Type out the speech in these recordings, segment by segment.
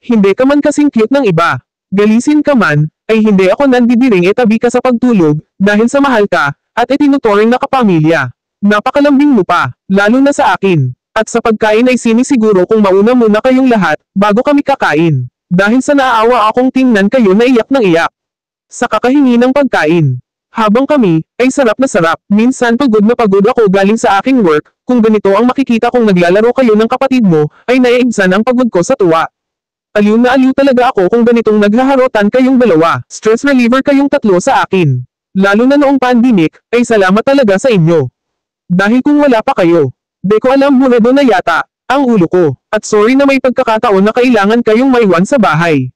Hindi ka man kasing cute ng iba. Galisin ka man, ay hindi ako nandidiring itabi ka sa pagtulog, dahil sa mahal ka, at itinuturing na kapamilya. Napakalambing mo pa, lalo na sa akin. At sa pagkain ay sinisiguro kung mauna muna kayong lahat, bago kami kakain. Dahil sa naaawa akong tingnan kayo na iyak ng iyak. Sa kakahingi ng pagkain. Habang kami, ay sarap na sarap. Minsan pagod na pagod ako galing sa aking work, kung ganito ang makikita kong naglalaro kayo ng kapatid mo, ay naiibsan ang pagod ko sa tuwa. Aliw na aliw talaga ako kung ganitong naghaharotan kayong dalawa. Stress reliever kayong tatlo sa akin. Lalo na noong pandemic, ay salamat talaga sa inyo. Dahil kung wala pa kayo, di ko alam burado na yata, ang ulo ko. At sorry na may pagkakataon na kailangan kayong maiwan sa bahay.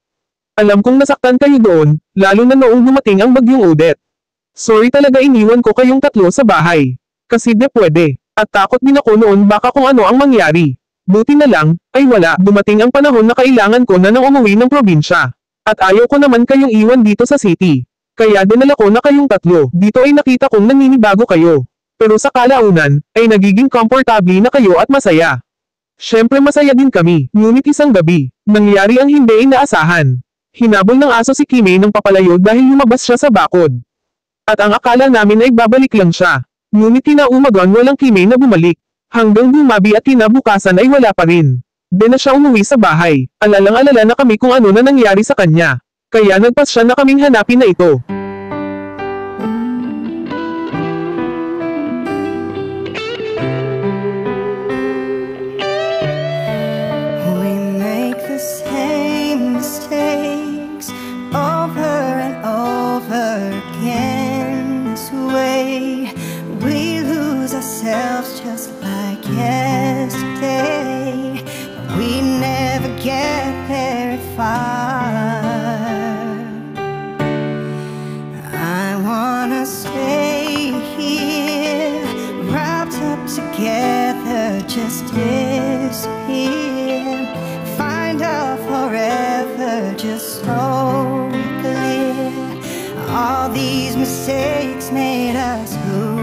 Alam kong nasaktan kayo doon, lalo na noong dumating ang bagyong Odette. Sorry talaga iniwan ko kayong tatlo sa bahay. Kasi di pwede. At takot din ako noon baka kung ano ang mangyari. Buti na lang, ay wala, dumating ang panahon na kailangan ko na nang umuwi ng probinsya. At ayaw ko naman kayong iwan dito sa city. Kaya dinala ko na kayong tatlo. Dito ay nakita kong naninibago kayo. Pero sa kalaunan, ay nagiging komportable na kayo at masaya. Syempre masaya din kami, ngunit isang gabi, nangyari ang hindi inaasahan. Hinabol ng aso si Kimi ng papalayo dahil lumabas siya sa bakod. At ang akala namin ay babalik lang siya. Ngunit kinaumagan walang Kimi na bumalik. Hanggang bumabi at kinabukasan ay wala pa rin. Di na siya umuwi sa bahay. Alalang-alala na kami kung ano na nangyari sa kanya. Kaya nagpasya na kaming hanapin na ito. We make the same mistakes over and over again. This way we lose ourselves just like yesterday, but we never get very far. I wanna stay here, wrapped up together, just disappear, find out forever, just so clear. All these mistakes made us who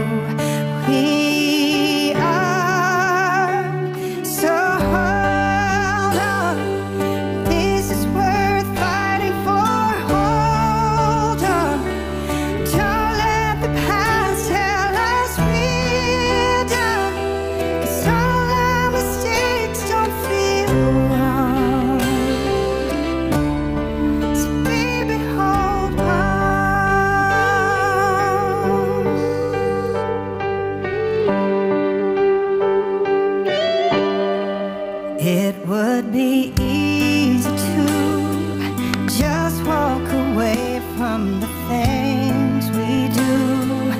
we are. So hold on, this is worth fighting for. Hold on, don't let the past tell us we're done, 'cause all our mistakes don't feel wrong. So baby, hold on. It would be easy to just walk away from the things we do,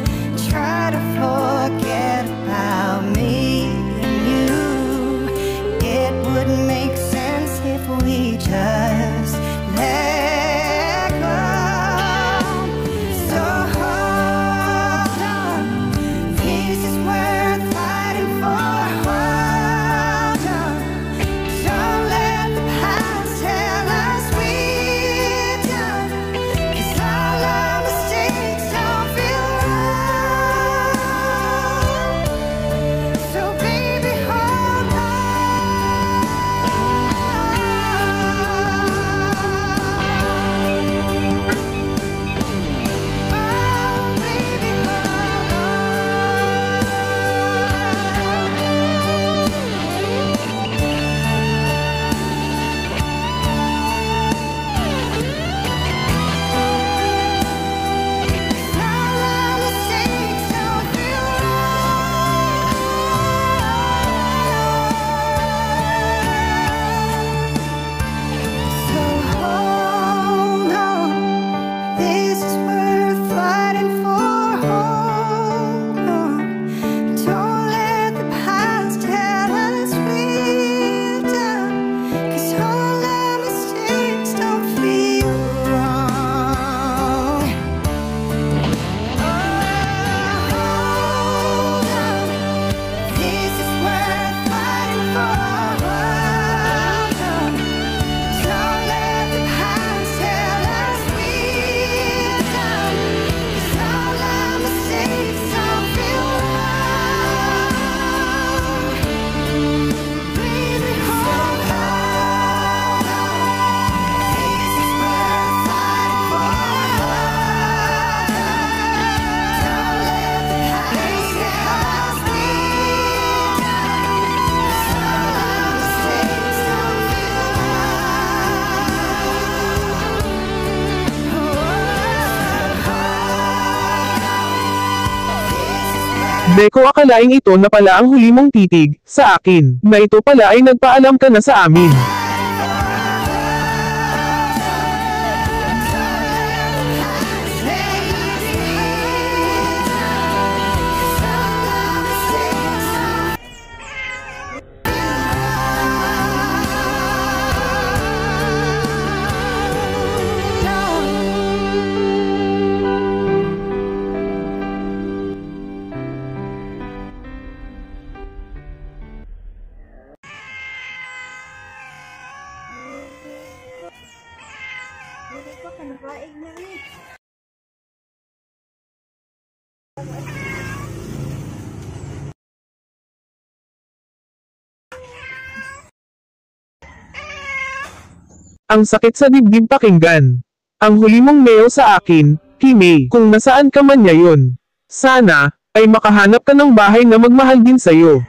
try to forget about me and you. It wouldn't make sense if we just let go. So hold on, this is worth fighting for. Hold on, don't let the past tell us we're done, 'cause all Hindi ko akalaing ito na pala ang huli mong titig sa akin, na ito pala ay nagpaalam ka na sa amin. Ang sakit sa dibdib pakinggan. Ang huli mong mail sa akin, Hime, kung nasaan ka man ngayon. Sana, ay makahanap ka ng bahay na magmahal din sa'yo.